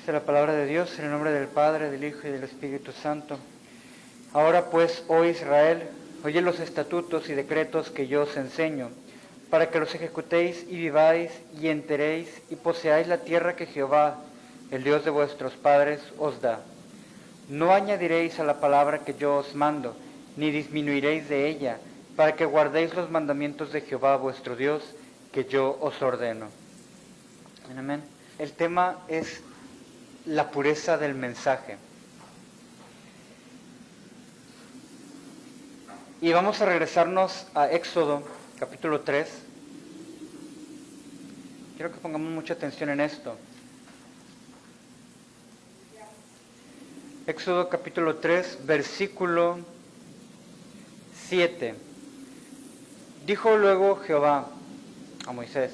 Esta es la palabra de Dios, en el nombre del Padre, del Hijo y del Espíritu Santo. Ahora pues, oh Israel, oye los estatutos y decretos que yo os enseño, para que los ejecutéis y viváis y enteréis y poseáis la tierra que Jehová, el Dios de vuestros padres, os da. No añadiréis a la palabra que yo os mando, ni disminuiréis de ella, para que guardéis los mandamientos de Jehová vuestro Dios, que yo os ordeno. Amén. El tema es la pureza del mensaje. Y vamos a regresarnos a Éxodo, capítulo 3. Quiero que pongamos mucha atención en esto. Éxodo capítulo 3, versículo 7. Dijo luego Jehová a Moisés: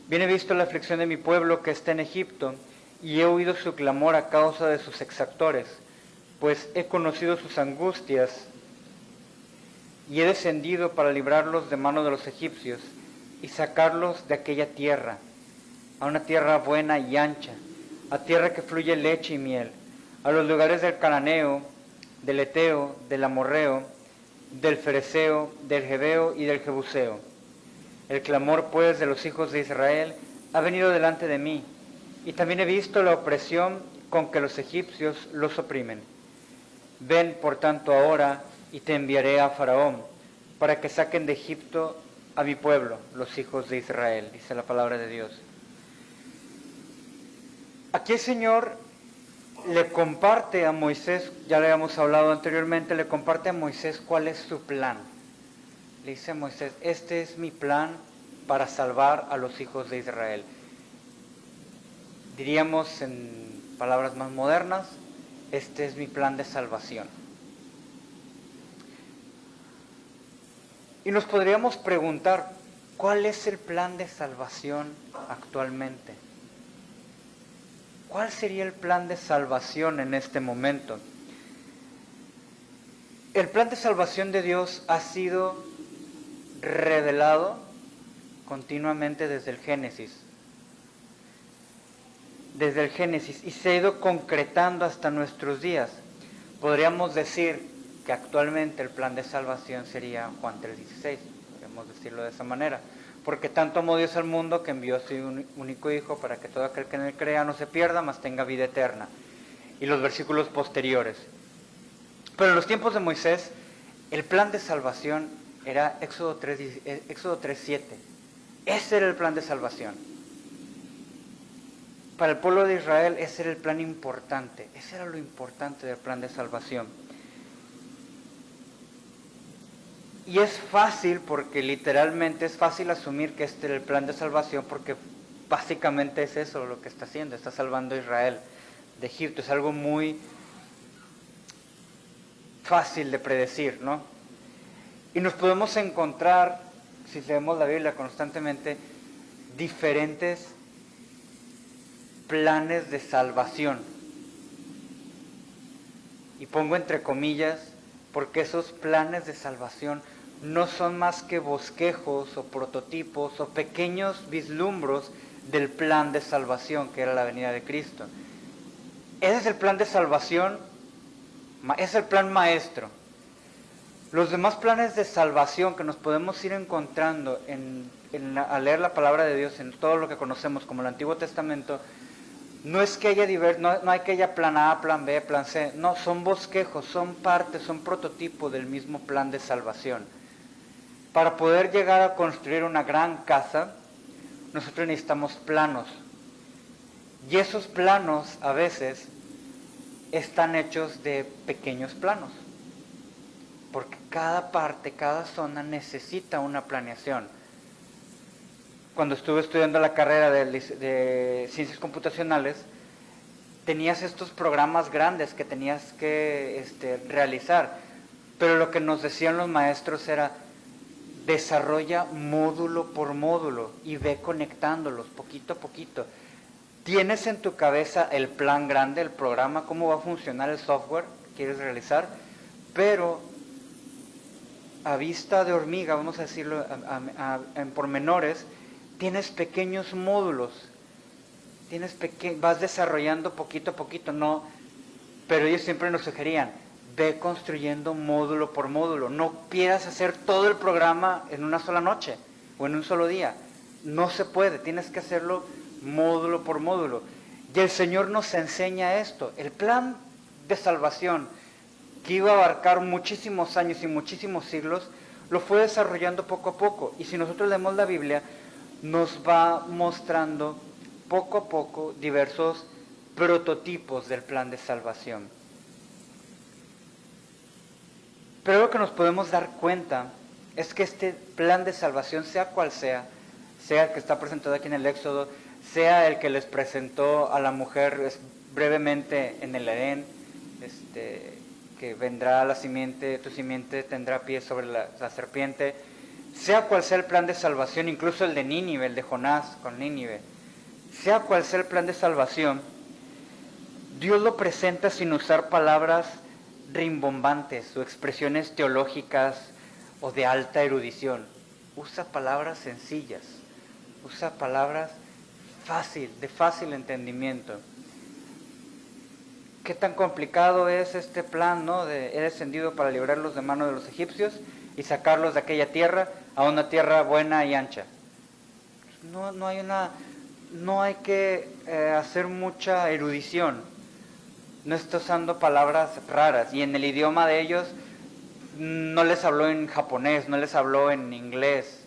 bien he visto la aflicción de mi pueblo que está en Egipto, y he oído su clamor a causa de sus exactores, pues he conocido sus angustias, y he descendido para librarlos de mano de los egipcios, y sacarlos de aquella tierra, a una tierra buena y ancha, a tierra que fluye leche y miel, a los lugares del cananeo, del eteo, del amorreo, del fereceo, del jebeo y del jebuseo. El clamor pues de los hijos de Israel ha venido delante de mí, y también he visto la opresión con que los egipcios los oprimen. Ven por tanto ahora, y te enviaré a Faraón, para que saquen de Egipto a mi pueblo, los hijos de Israel, dice la palabra de Dios. Aquí el Señor le comparte a Moisés, ya le habíamos hablado anteriormente, le comparte a Moisés cuál es su plan. Le dice a Moisés: este es mi plan para salvar a los hijos de Israel. Diríamos en palabras más modernas, este es mi plan de salvación. Y nos podríamos preguntar, ¿cuál es el plan de salvación actualmente? ¿Cuál sería el plan de salvación en este momento? El plan de salvación de Dios ha sido revelado continuamente desde el Génesis. Desde el Génesis, y se ha ido concretando hasta nuestros días. Podríamos decir que actualmente el plan de salvación sería Juan 3:16, podríamos decirlo de esa manera. Porque tanto amó Dios al mundo que envió a su único Hijo para que todo aquel que en él crea no se pierda, mas tenga vida eterna. Y los versículos posteriores. Pero en los tiempos de Moisés, el plan de salvación era Éxodo 3:7. Ese era el plan de salvación. Para el pueblo de Israel ese era el plan importante, ese era lo importante del plan de salvación. Y es fácil, porque literalmente es fácil asumir que este era el plan de salvación, porque básicamente es eso lo que está haciendo, está salvando a Israel de Egipto. Es algo muy fácil de predecir, ¿no? Y nos podemos encontrar, si leemos la Biblia constantemente, diferentes planes de salvación. Y pongo entre comillas, porque esos planes de salvación no son más que bosquejos o prototipos o pequeños vislumbros del plan de salvación que era la venida de Cristo. Ese es el plan de salvación, es el plan maestro. Los demás planes de salvación que nos podemos ir encontrando al leer la palabra de Dios en todo lo que conocemos como el Antiguo Testamento, no es que haya no hay que haya plan A, plan B, plan C, no, son bosquejos, son partes, son prototipos del mismo plan de salvación. Para poder llegar a construir una gran casa, nosotros necesitamos planos. Y esos planos a veces están hechos de pequeños planos, porque cada parte, cada zona necesita una planeación. Cuando estuve estudiando la carrera de Ciencias Computacionales, tenías estos programas grandes que tenías que realizar, pero lo que nos decían los maestros era: desarrolla módulo por módulo y ve conectándolos poquito a poquito. Tienes en tu cabeza el plan grande, el programa, cómo va a funcionar el software que quieres realizar, pero a vista de hormiga, vamos a decirlo en pormenores, tienes pequeños módulos vas desarrollando poquito a poquito, no, pero ellos siempre nos sugerían, ve construyendo módulo por módulo, no quieras hacer todo el programa en una sola noche o en un solo día, no se puede, tienes que hacerlo módulo por módulo. Y el Señor nos enseña esto, el plan de salvación que iba a abarcar muchísimos años y muchísimos siglos, lo fue desarrollando poco a poco. Y si nosotros leemos la Biblia, nos va mostrando poco a poco diversos prototipos del plan de salvación. Pero lo que nos podemos dar cuenta es que este plan de salvación, sea cual sea el que está presentado aquí en el Éxodo, sea el que les presentó a la mujer brevemente en el Edén, que vendrá la simiente, tu simiente tendrá pies sobre la serpiente, sea cual sea el plan de salvación, incluso el de Nínive, el de Jonás con Nínive, sea cual sea el plan de salvación, Dios lo presenta sin usar palabras rimbombantes o expresiones teológicas o de alta erudición. Usa palabras sencillas, usa palabras de fácil entendimiento. ¿Qué tan complicado es este plan, no? He descendido para librarlos de mano de los egipcios y sacarlos de aquella tierra a una tierra buena y ancha. No hay que hacer mucha erudición. No está usando palabras raras, y en el idioma de ellos no les habló en japonés, no les habló en inglés,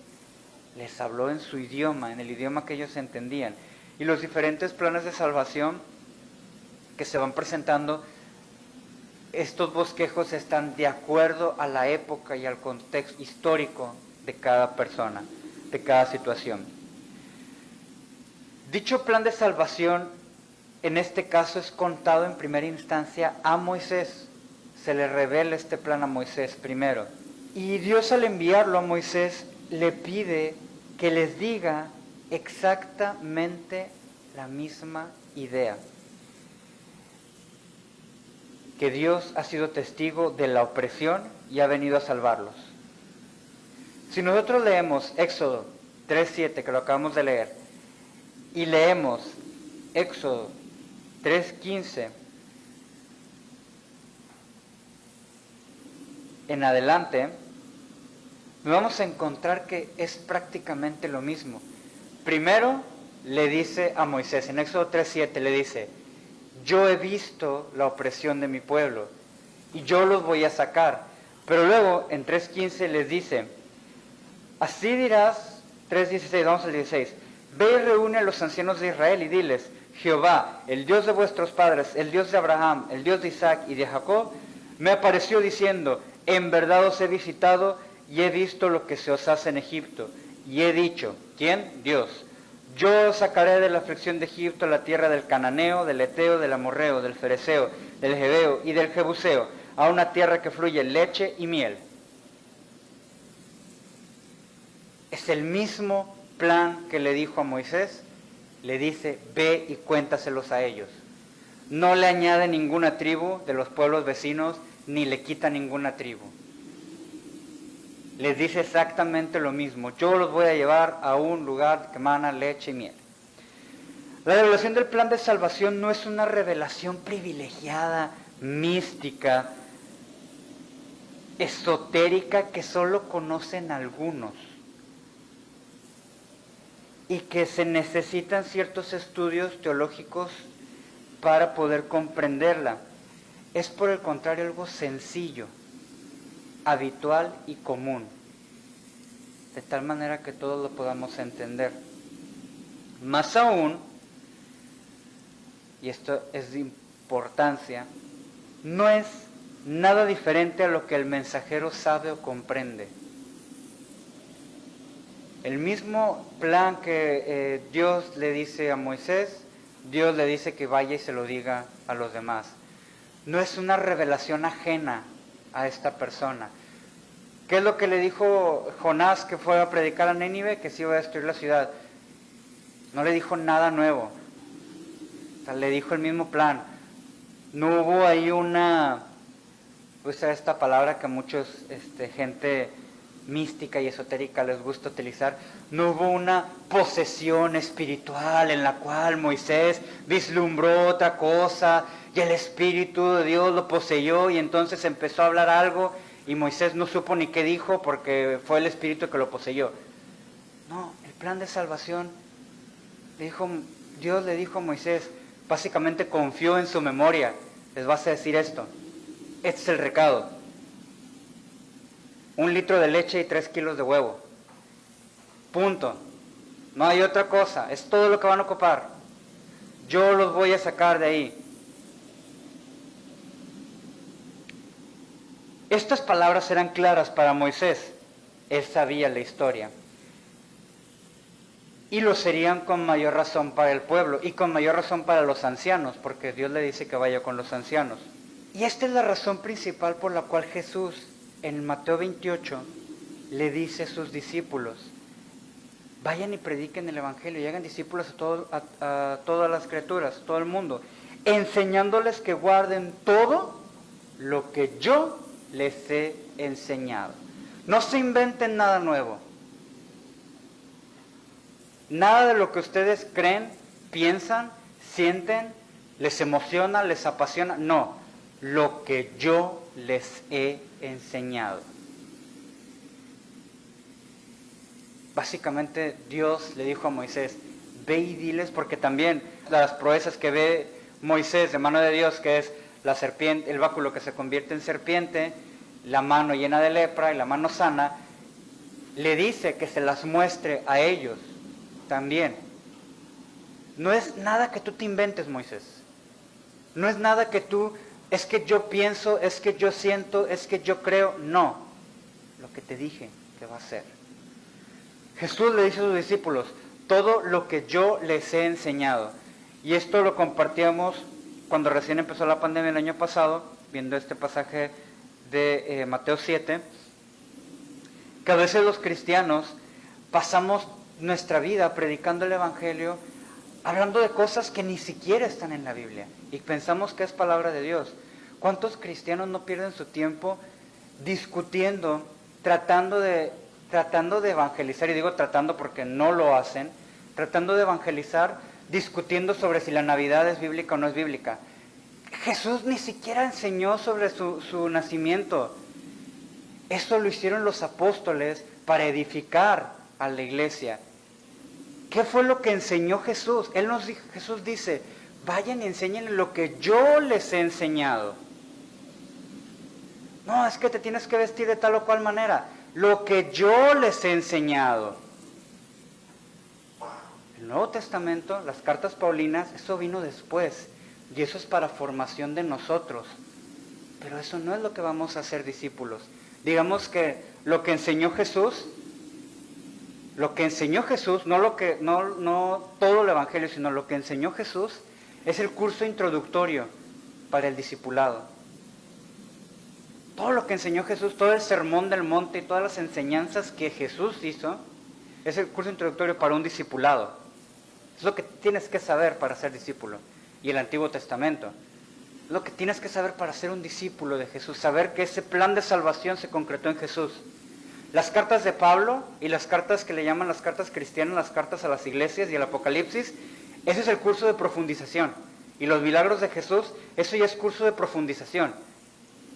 les habló en su idioma, en el idioma que ellos entendían. Y los diferentes planes de salvación que se van presentando, estos bosquejos están de acuerdo a la época y al contexto histórico de cada persona, de cada situación. Dicho plan de salvación, en este caso, es contado en primera instancia a Moisés. Se le revela este plan a Moisés primero. Y Dios, al enviarlo a Moisés, le pide que les diga exactamente la misma idea. Que Dios ha sido testigo de la opresión y ha venido a salvarlos. Si nosotros leemos Éxodo 3:7, que lo acabamos de leer, y leemos Éxodo 3:15 en adelante, nos vamos a encontrar que es prácticamente lo mismo. Primero le dice a Moisés, en Éxodo 3:7 le dice, yo he visto la opresión de mi pueblo y yo los voy a sacar. Pero luego en 3:15 les dice, así dirás, 3:16, vamos al 16, ve y reúne a los ancianos de Israel y diles, Jehová, el Dios de vuestros padres, el Dios de Abraham, el Dios de Isaac y de Jacob, me apareció diciendo, en verdad os he visitado y he visto lo que se os hace en Egipto. Y he dicho, ¿quién? Dios. Yo os sacaré de la aflicción de Egipto, la tierra del Cananeo, del Eteo, del Amorreo, del Fereceo, del Jebeo y del Jebuseo, a una tierra que fluye leche y miel. Es el mismo plan que le dijo a Moisés, le dice, ve y cuéntaselos a ellos. No le añade ninguna tribu de los pueblos vecinos, ni le quita ninguna tribu. Les dice exactamente lo mismo. Yo los voy a llevar a un lugar que emana leche y miel. La revelación del plan de salvación no es una revelación privilegiada, mística, esotérica que solo conocen algunos y que se necesitan ciertos estudios teológicos para poder comprenderla. Es por el contrario algo sencillo, habitual y común, de tal manera que todos lo podamos entender. Más aún, y esto es de importancia, no es nada diferente a lo que el mensajero sabe o comprende. El mismo plan que Dios le dice a Moisés, Dios le dice que vaya y se lo diga a los demás. No es una revelación ajena a esta persona. ¿Qué es lo que le dijo Jonás que fue a predicar a Nínive? Que se iba a destruir la ciudad. No le dijo nada nuevo. O sea, le dijo el mismo plan. No hubo ahí esta palabra que muchos gente mística y esotérica les gusta utilizar, no hubo una posesión espiritual en la cual Moisés vislumbró otra cosa y el Espíritu de Dios lo poseyó y entonces empezó a hablar algo y Moisés no supo ni qué dijo porque fue el Espíritu que lo poseyó. No, el plan de salvación, Dios le dijo a Moisés, básicamente confió en su memoria, les vas a decir esto, este es el recado: 1 litro de leche y 3 kilos de huevo. Punto. No hay otra cosa. Es todo lo que van a ocupar. Yo los voy a sacar de ahí. Estas palabras eran claras para Moisés. Él sabía la historia. Y lo serían con mayor razón para el pueblo y con mayor razón para los ancianos, porque Dios le dice que vaya con los ancianos. Y esta es la razón principal por la cual Jesús, en Mateo 28, le dice a sus discípulos: vayan y prediquen el Evangelio y hagan discípulos a todas las criaturas, todo el mundo, enseñándoles que guarden todo lo que yo les he enseñado. No se inventen nada nuevo. Nada de lo que ustedes creen, piensan, sienten, les emociona, les apasiona. No, lo que yo les he enseñado. Básicamente Dios le dijo a Moisés: ve y diles, porque también las proezas que ve Moisés de mano de Dios, que es la serpiente, el báculo que se convierte en serpiente, la mano llena de lepra y la mano sana, le dice que se las muestre a ellos también. No es nada que tú te inventes, Moisés. No es nada que tú, es que yo pienso, es que yo siento, es que yo creo. No, lo que te dije que va a ser. Jesús le dice a sus discípulos: todo lo que yo les he enseñado. Y esto lo compartíamos cuando recién empezó la pandemia el año pasado, viendo este pasaje de Mateo 7, que a veces los cristianos pasamos nuestra vida predicando el Evangelio, hablando de cosas que ni siquiera están en la Biblia, y pensamos que es palabra de Dios. ¿Cuántos cristianos no pierden su tiempo discutiendo, tratando de evangelizar? Y digo tratando porque no lo hacen, tratando de evangelizar, discutiendo sobre si la Navidad es bíblica o no es bíblica. Jesús ni siquiera enseñó sobre su nacimiento. Eso lo hicieron los apóstoles para edificar a la iglesia. ¿Qué fue lo que enseñó Jesús? Jesús dice: vayan y enséñenle lo que yo les he enseñado. No, es que te tienes que vestir de tal o cual manera. Lo que yo les he enseñado. El Nuevo Testamento, las cartas paulinas, eso vino después. Y eso es para formación de nosotros. Pero eso no es lo que vamos a hacer discípulos. Digamos que lo que enseñó Jesús, no todo el Evangelio, sino lo que enseñó Jesús, es el curso introductorio para el discipulado. Todo lo que enseñó Jesús, todo el sermón del monte y todas las enseñanzas que Jesús hizo, es el curso introductorio para un discipulado. Es lo que tienes que saber para ser discípulo. Y el Antiguo Testamento. Es lo que tienes que saber para ser un discípulo de Jesús. Saber que ese plan de salvación se concretó en Jesús. Las cartas de Pablo y las cartas que le llaman las cartas cristianas, las cartas a las iglesias y el Apocalipsis, ese es el curso de profundización. Y los milagros de Jesús, eso ya es curso de profundización.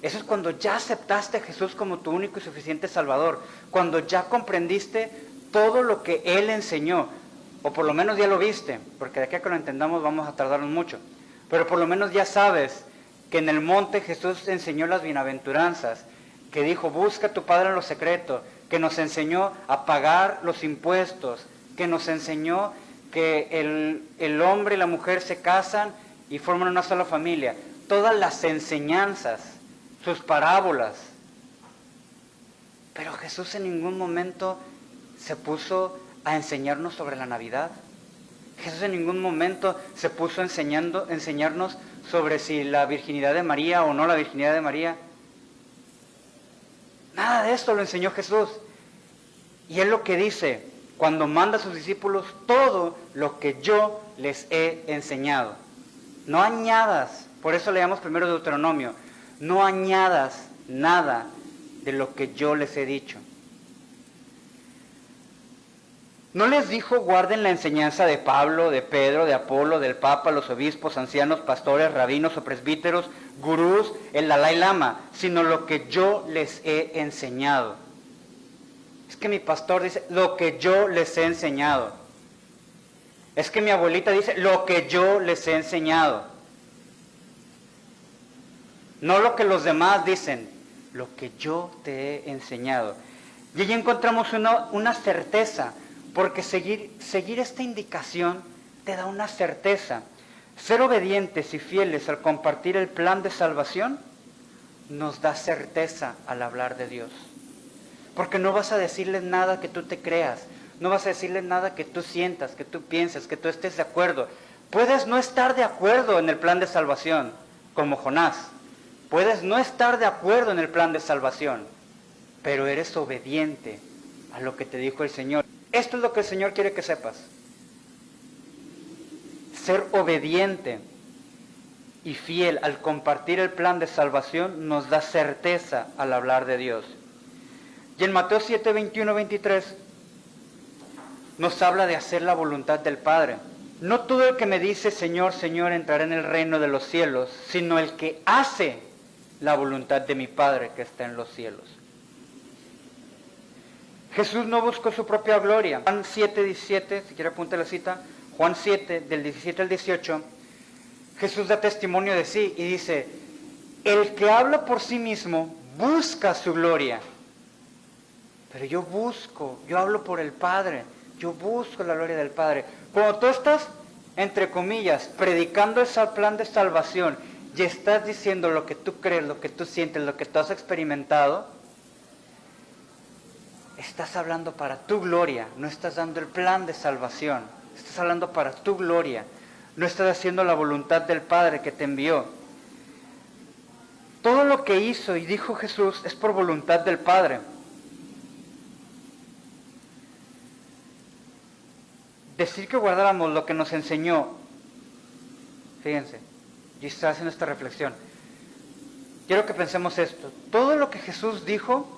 Eso es cuando ya aceptaste a Jesús como tu único y suficiente Salvador. Cuando ya comprendiste todo lo que Él enseñó. O por lo menos ya lo viste, porque de aquí a que lo entendamos vamos a tardarnos mucho. Pero por lo menos ya sabes que en el monte Jesús enseñó las bienaventuranzas, que dijo: busca a tu Padre en lo secreto, que nos enseñó a pagar los impuestos, que nos enseñó que el hombre y la mujer se casan y forman una sola familia. Todas las enseñanzas, sus parábolas. Pero Jesús en ningún momento se puso a enseñarnos sobre la Navidad. Jesús en ningún momento se puso a enseñarnos sobre si la virginidad de María o no la virginidad de María. Nada de esto lo enseñó Jesús. Y Él lo que dice cuando manda a sus discípulos: todo lo que yo les he enseñado. No añadas, por eso leamos primero Deuteronomio, no añadas nada de lo que yo les he dicho. ¿No les dijo guarden la enseñanza de Pablo, de Pedro, de Apolo, del Papa, los obispos, ancianos, pastores, rabinos o presbíteros, gurús, el Dalai Lama, sino lo que yo les he enseñado? Es que mi pastor dice lo que yo les he enseñado. Es que mi abuelita dice lo que yo les he enseñado. No lo que los demás dicen, lo que yo te he enseñado. Y allí encontramos una certeza, porque seguir esta indicación te da una certeza. Ser obedientes y fieles al compartir el plan de salvación nos da certeza al hablar de Dios. Porque no vas a decirles nada que tú te creas, no vas a decirles nada que tú sientas, que tú pienses, que tú estés de acuerdo. Puedes no estar de acuerdo en el plan de salvación, como Jonás. Puedes no estar de acuerdo en el plan de salvación, pero eres obediente a lo que te dijo el Señor. Esto es lo que el Señor quiere que sepas. Ser obediente y fiel al compartir el plan de salvación nos da certeza al hablar de Dios. Y en Mateo 7, 21, 23 nos habla de hacer la voluntad del Padre. No todo el que me dice Señor, Señor entrará en el reino de los cielos, sino el que hace la voluntad de mi Padre que está en los cielos. Jesús no buscó su propia gloria. Juan 7, 17, si quiere apunte la cita, Juan 7, del 17 al 18, Jesús da testimonio de sí y dice, el que habla por sí mismo busca su gloria. Pero yo hablo por el Padre, yo busco la gloria del Padre. Cuando tú estás, entre comillas, predicando ese plan de salvación y estás diciendo lo que tú crees, lo que tú sientes, lo que tú has experimentado, estás hablando para tu gloria, no estás dando el plan de salvación, estás hablando para tu gloria, no estás haciendo la voluntad del Padre que te envió. Todo lo que hizo y dijo Jesús es por voluntad del Padre. Decir que guardáramos lo que nos enseñó, fíjense, yo estaba haciendo esta reflexión. Quiero que pensemos esto. Todo lo que Jesús dijo,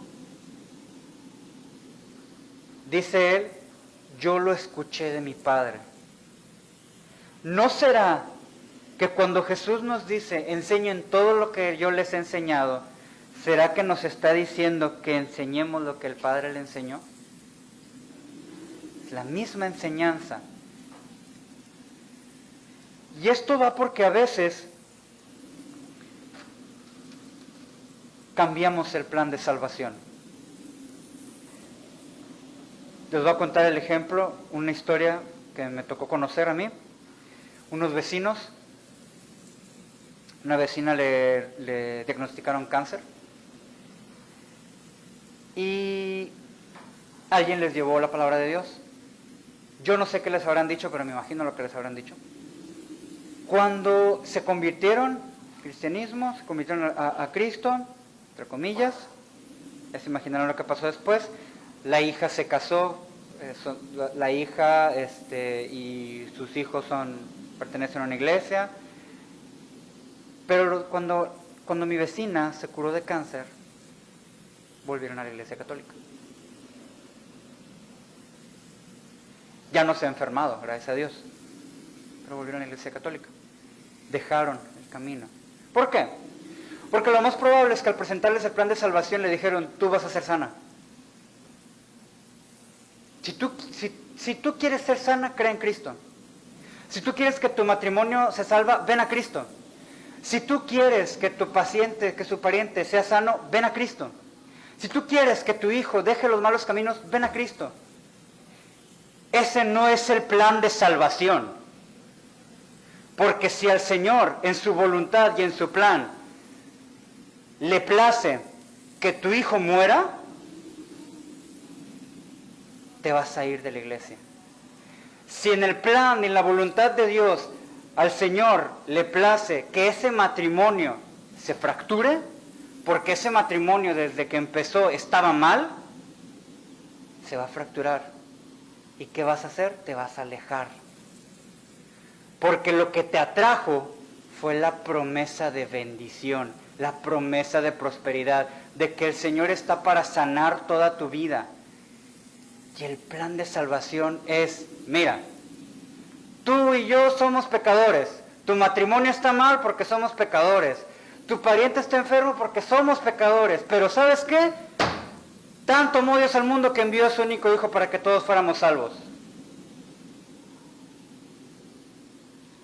dice él, yo lo escuché de mi Padre. ¿No será que cuando Jesús nos dice, enseñen todo lo que yo les he enseñado, será que nos está diciendo que enseñemos lo que el Padre le enseñó? Es la misma enseñanza. Y esto va porque a veces cambiamos el plan de salvación. Les voy a contar el ejemplo, una historia que me tocó conocer a mí. Unos vecinos, una vecina le diagnosticaron cáncer y alguien les llevó la palabra de Dios. Yo no sé qué les habrán dicho, pero me imagino lo que les habrán dicho. Cuando se convirtieron, cristianismo, se convirtieron a Cristo, entre comillas, ya se imaginaron lo que pasó después. La hija se casó, la hija y sus hijos pertenecen a una iglesia, pero cuando mi vecina se curó de cáncer, volvieron a la iglesia católica. Ya no se ha enfermado, gracias a Dios, pero volvieron a la iglesia católica. Dejaron el camino. ¿Por qué? Porque lo más probable es que al presentarles el plan de salvación le dijeron, tú vas a ser sana. Si tú quieres ser sana, cree en Cristo. Si tú quieres que tu matrimonio se salva, ven a Cristo. Si tú quieres que tu paciente, que su pariente sea sano, ven a Cristo. Si tú quieres que tu hijo deje los malos caminos, ven a Cristo. Ese no es el plan de salvación. Porque si al Señor, en su voluntad y en su plan, le place que tu hijo muera, te vas a ir de la iglesia. Si en el plan y en la voluntad de Dios al Señor le place que ese matrimonio se fracture, porque ese matrimonio desde que empezó estaba mal, se va a fracturar. ¿Y qué vas a hacer? Te vas a alejar. Porque lo que te atrajo fue la promesa de bendición, la promesa de prosperidad, de que el Señor está para sanar toda tu vida. Y el plan de salvación es, mira, tú y yo somos pecadores. Tu matrimonio está mal porque somos pecadores. Tu pariente está enfermo porque somos pecadores. Pero ¿sabes qué? Tanto amó Dios al mundo que envió a su único Hijo para que todos fuéramos salvos.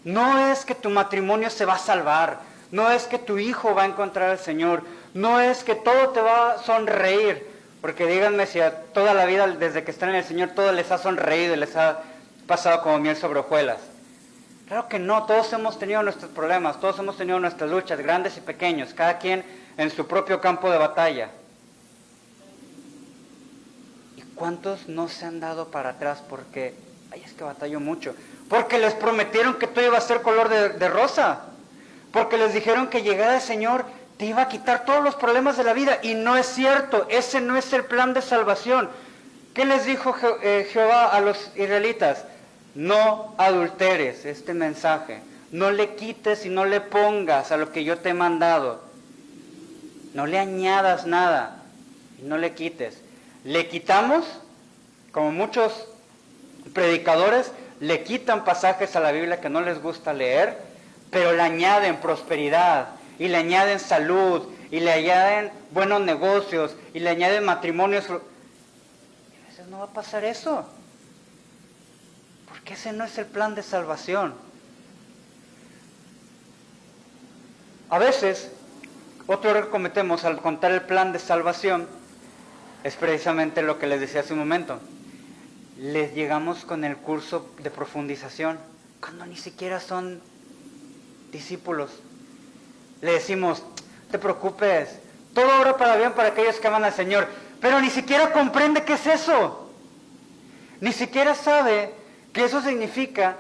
No es que tu matrimonio se va a salvar. No es que tu hijo va a encontrar al Señor. No es que todo te va a sonreír. Porque díganme si a toda la vida, desde que están en el Señor, todo les ha sonreído y les ha pasado como miel sobre hojuelas. Claro que no, todos hemos tenido nuestros problemas, todos hemos tenido nuestras luchas, grandes y pequeños, cada quien en su propio campo de batalla. ¿Y cuántos no se han dado para atrás porque, ay, es que batallo mucho? Porque les prometieron que todo iba a ser color de rosa. Porque les dijeron que llegara el Señor te iba a quitar todos los problemas de la vida. Y no es cierto, ese no es el plan de salvación. ¿Qué les dijo Jehová a los israelitas? No adulteres este mensaje. No le quites y no le pongas a lo que yo te he mandado. No le añadas nada y no le quites. Le quitamos, como muchos predicadores, le quitan pasajes a la Biblia que no les gusta leer, pero le añaden prosperidad, y le añaden salud, y le añaden buenos negocios, y le añaden matrimonios. Y a veces no va a pasar eso, porque ese no es el plan de salvación. A veces, otro error que cometemos al contar el plan de salvación es precisamente lo que les decía hace un momento. Les llegamos con el curso de profundización, cuando ni siquiera son discípulos. Le decimos, no te preocupes, todo obra para bien para aquellos que aman al Señor, pero ni siquiera comprende qué es eso. Ni siquiera sabe que eso significa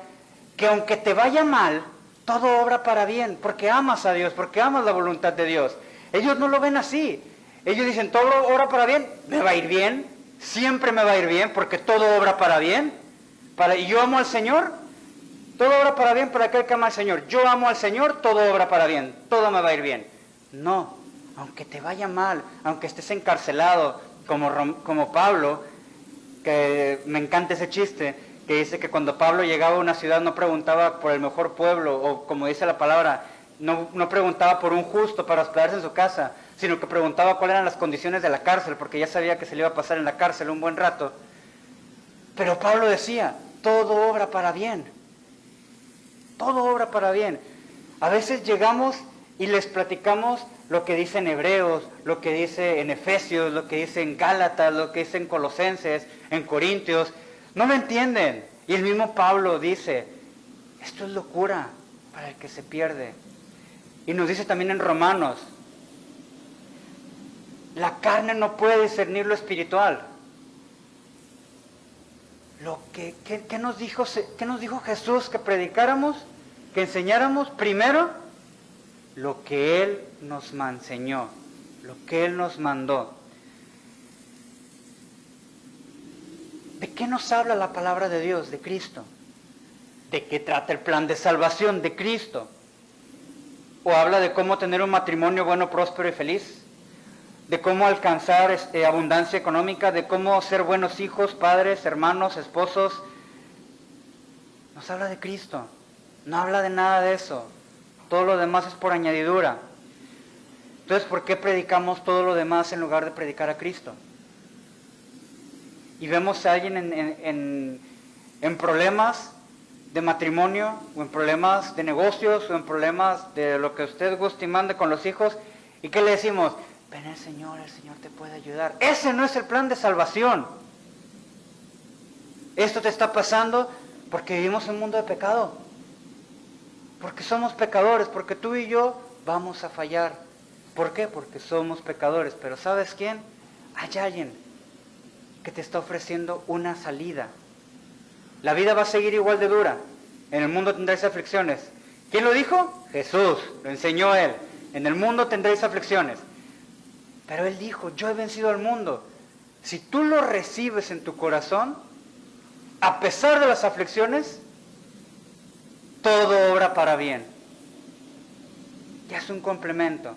que aunque te vaya mal, todo obra para bien, porque amas a Dios, porque amas la voluntad de Dios. Ellos no lo ven así. Ellos dicen, todo obra para bien, me va a ir bien, siempre me va a ir bien, porque todo obra para bien. Y yo amo al Señor, todo obra para bien para aquel que ama al Señor. Yo amo al Señor, todo obra para bien, todo me va a ir bien. No, aunque te vaya mal, aunque estés encarcelado, como Pablo, que me encanta ese chiste, que dice que cuando Pablo llegaba a una ciudad no preguntaba por el mejor pueblo, o como dice la palabra, no preguntaba por un justo para hospedarse en su casa, sino que preguntaba cuáles eran las condiciones de la cárcel, porque ya sabía que se le iba a pasar en la cárcel un buen rato. Pero Pablo decía, todo obra para bien. Todo obra para bien. A veces llegamos y les platicamos lo que dice en Hebreos, lo que dice en Efesios, lo que dice en Gálatas, lo que dice en Colosenses, en Corintios. No lo entienden. Y el mismo Pablo dice, esto es locura para el que se pierde. Y nos dice también en Romanos, la carne no puede discernir lo espiritual. ¿Qué nos dijo Jesús que predicáramos, que enseñáramos? Primero, lo que Él nos enseñó, lo que Él nos mandó. ¿De qué nos habla la palabra de Dios, de Cristo? ¿De qué trata el plan de salvación de Cristo? ¿O habla de cómo tener un matrimonio bueno, próspero y feliz? ¿De cómo alcanzar abundancia económica? ¿De cómo ser buenos hijos, padres, hermanos, esposos? Nos habla de Cristo. No habla de nada de eso. Todo lo demás es por añadidura. Entonces, ¿por qué predicamos todo lo demás en lugar de predicar a Cristo? Y vemos a alguien en problemas de matrimonio, o en problemas de negocios, o en problemas de lo que usted guste y mande con los hijos, ¿y qué le decimos? Ven el Señor te puede ayudar. Ese no es el plan de salvación. Esto te está pasando porque vivimos en un mundo de pecado. Porque somos pecadores, porque tú y yo vamos a fallar. ¿Por qué? Porque somos pecadores. Pero ¿sabes quién? Hay alguien que te está ofreciendo una salida. La vida va a seguir igual de dura. En el mundo tendréis aflicciones. ¿Quién lo dijo? Jesús, lo enseñó Él. En el mundo tendréis aflicciones. Pero Él dijo, yo he vencido al mundo. Si tú lo recibes en tu corazón, a pesar de las aflicciones, todo obra para bien. Ya es un complemento.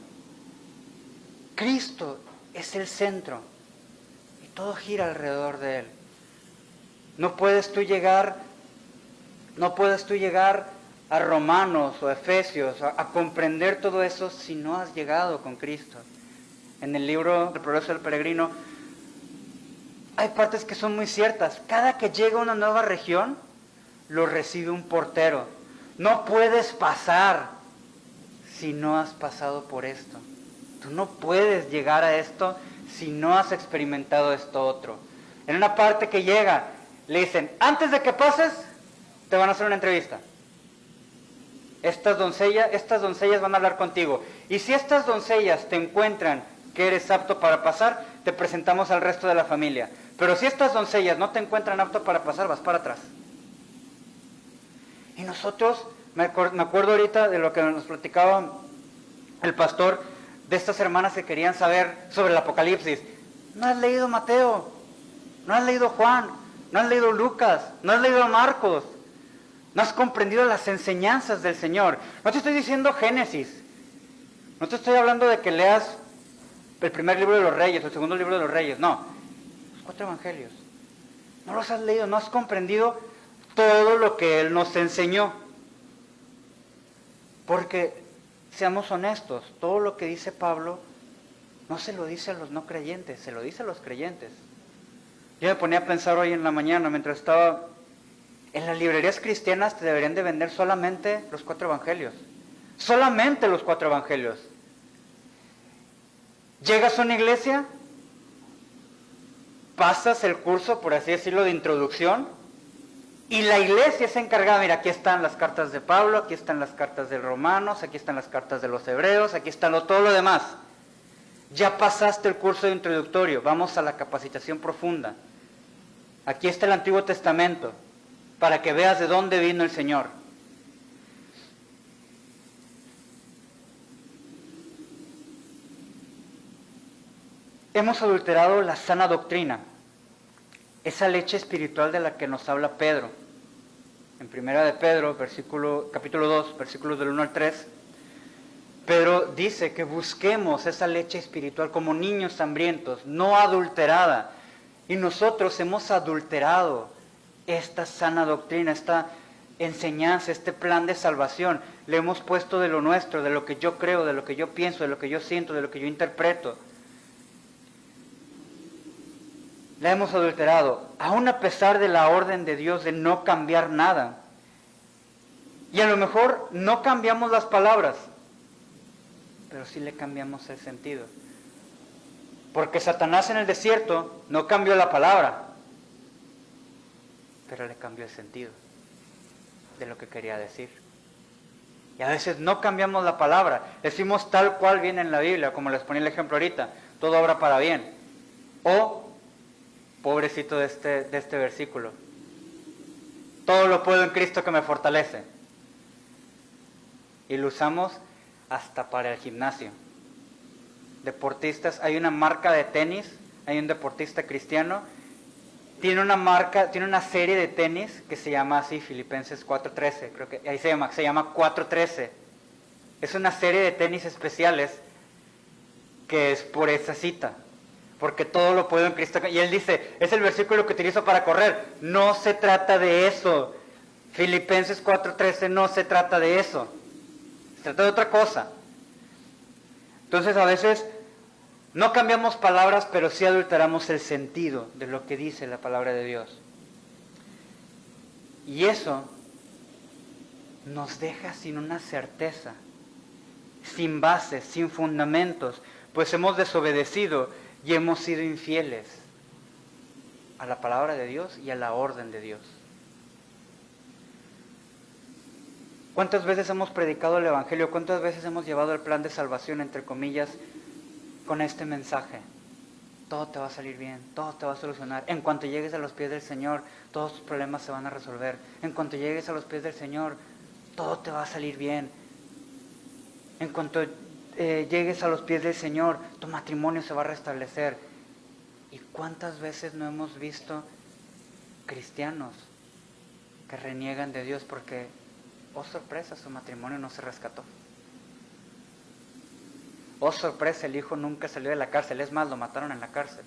Cristo es el centro y todo gira alrededor de Él. No puedes tú llegar a Romanos o Efesios a comprender todo eso si no has llegado con Cristo. En el libro El progreso del peregrino hay partes que son muy ciertas. Cada que llega a una nueva región, lo recibe un portero. No puedes pasar si no has pasado por esto. Tú no puedes llegar a esto si no has experimentado esto otro. En una parte que llega, le dicen, antes de que pases, te van a hacer una entrevista. Estas doncellas van a hablar contigo. Y si estas doncellas te encuentran que eres apto para pasar, te presentamos al resto de la familia. Pero si estas doncellas no te encuentran apto para pasar, vas para atrás. Y nosotros, me acuerdo ahorita de lo que nos platicaba el pastor, de estas hermanas que querían saber sobre el Apocalipsis. No has leído Mateo, no has leído Juan, no has leído Lucas, no has leído Marcos, no has comprendido las enseñanzas del Señor. No te estoy diciendo Génesis, no te estoy hablando de que leas el primer libro de los Reyes o el segundo libro de los Reyes, no, los 4 evangelios. No los has leído, no has comprendido todo lo que Él nos enseñó. Porque, seamos honestos, todo lo que dice Pablo no se lo dice a los no creyentes, se lo dice a los creyentes. Yo me ponía a pensar hoy en la mañana, mientras estaba en las librerías cristianas, te deberían de vender solamente los 4 evangelios. Solamente los 4 evangelios. Llegas a una iglesia, pasas el curso, por así decirlo, de introducción, y la iglesia se encargada, mira, aquí están las cartas de Pablo, aquí están las cartas de Romanos, aquí están las cartas de los Hebreos, aquí está todo lo demás. Ya pasaste el curso de introductorio, vamos a la capacitación profunda. Aquí está el Antiguo Testamento, para que veas de dónde vino el Señor. Hemos adulterado la sana doctrina, esa leche espiritual de la que nos habla Pedro. En Primera de Pedro, capítulo 2, versículos del 1 al 3, Pedro dice que busquemos esa leche espiritual como niños hambrientos, no adulterada. Y nosotros hemos adulterado esta sana doctrina, esta enseñanza, este plan de salvación. Le hemos puesto de lo nuestro, de lo que yo creo, de lo que yo pienso, de lo que yo siento, de lo que yo interpreto. La hemos adulterado, aún a pesar de la orden de Dios de no cambiar nada. Y a lo mejor no cambiamos las palabras, pero sí le cambiamos el sentido. Porque Satanás en el desierto no cambió la palabra, pero le cambió el sentido de lo que quería decir. Y a veces no cambiamos la palabra, decimos tal cual viene en la Biblia, como les ponía el ejemplo ahorita, todo obra para bien. O pobrecito de este versículo, todo lo puedo en Cristo que me fortalece. Y lo usamos hasta para el gimnasio. Deportistas, hay una marca de tenis, hay un deportista cristiano, tiene una serie de tenis que se llama así, Filipenses 4:13, creo que ahí se llama 4:13. Es una serie de tenis especiales que es por esa cita. Porque todo lo puedo en Cristo. Y él dice, es el versículo que utilizo para correr. No se trata de eso. Filipenses 4:13 no se trata de eso. Se trata de otra cosa. Entonces a veces no cambiamos palabras, pero sí adulteramos el sentido de lo que dice la palabra de Dios. Y eso nos deja sin una certeza, sin bases, sin fundamentos, pues hemos desobedecido y hemos sido infieles a la palabra de Dios y a la orden de Dios. ¿Cuántas veces hemos predicado el Evangelio? ¿Cuántas veces hemos llevado el plan de salvación, entre comillas, con este mensaje? Todo te va a salir bien, todo te va a solucionar. En cuanto llegues a los pies del Señor, todos tus problemas se van a resolver. En cuanto llegues a los pies del Señor, todo te va a salir bien. En cuanto llegues a los pies del Señor, tu matrimonio se va a restablecer. ¿Y cuántas veces no hemos visto cristianos que reniegan de Dios porque, oh sorpresa, su matrimonio no se rescató? Oh sorpresa, el hijo nunca salió de la cárcel, es más, lo mataron en la cárcel.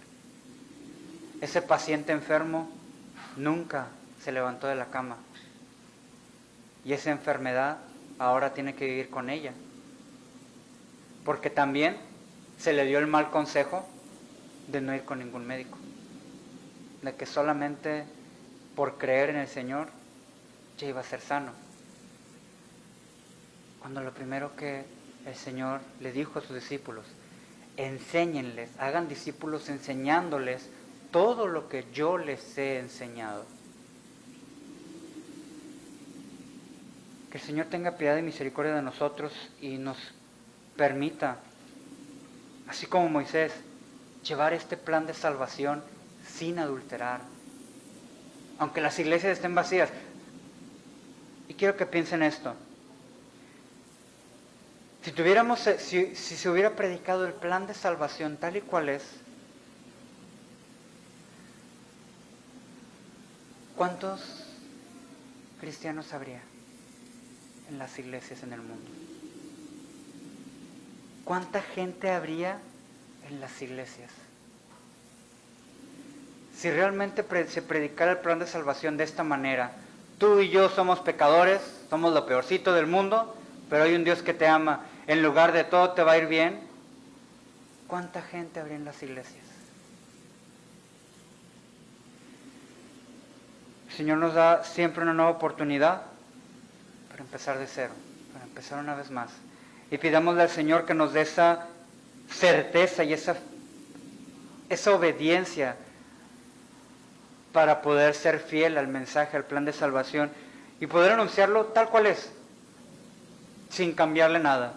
Ese paciente enfermo nunca se levantó de la cama. Y esa enfermedad ahora tiene que vivir con ella. Porque también se le dio el mal consejo de no ir con ningún médico. De que solamente por creer en el Señor ya iba a ser sano. Cuando lo primero que el Señor le dijo a sus discípulos, enséñenles, hagan discípulos enseñándoles todo lo que yo les he enseñado. Que el Señor tenga piedad y misericordia de nosotros y nos permita, así como Moisés, llevar este plan de salvación sin adulterar. Aunque las iglesias estén vacías. Y quiero que piensen esto. Si se hubiera predicado el plan de salvación tal y cual es, ¿cuántos cristianos habría en las iglesias en el mundo? ¿Cuánta gente habría en las iglesias? Si realmente se predicara el plan de salvación de esta manera, tú y yo somos pecadores, somos lo peorcito del mundo, pero hay un Dios que te ama, en lugar de todo te va a ir bien, ¿cuánta gente habría en las iglesias? El Señor nos da siempre una nueva oportunidad para empezar de cero, para empezar una vez más. Y pidámosle al Señor que nos dé esa certeza y esa obediencia para poder ser fiel al mensaje, al plan de salvación y poder anunciarlo tal cual es, sin cambiarle nada.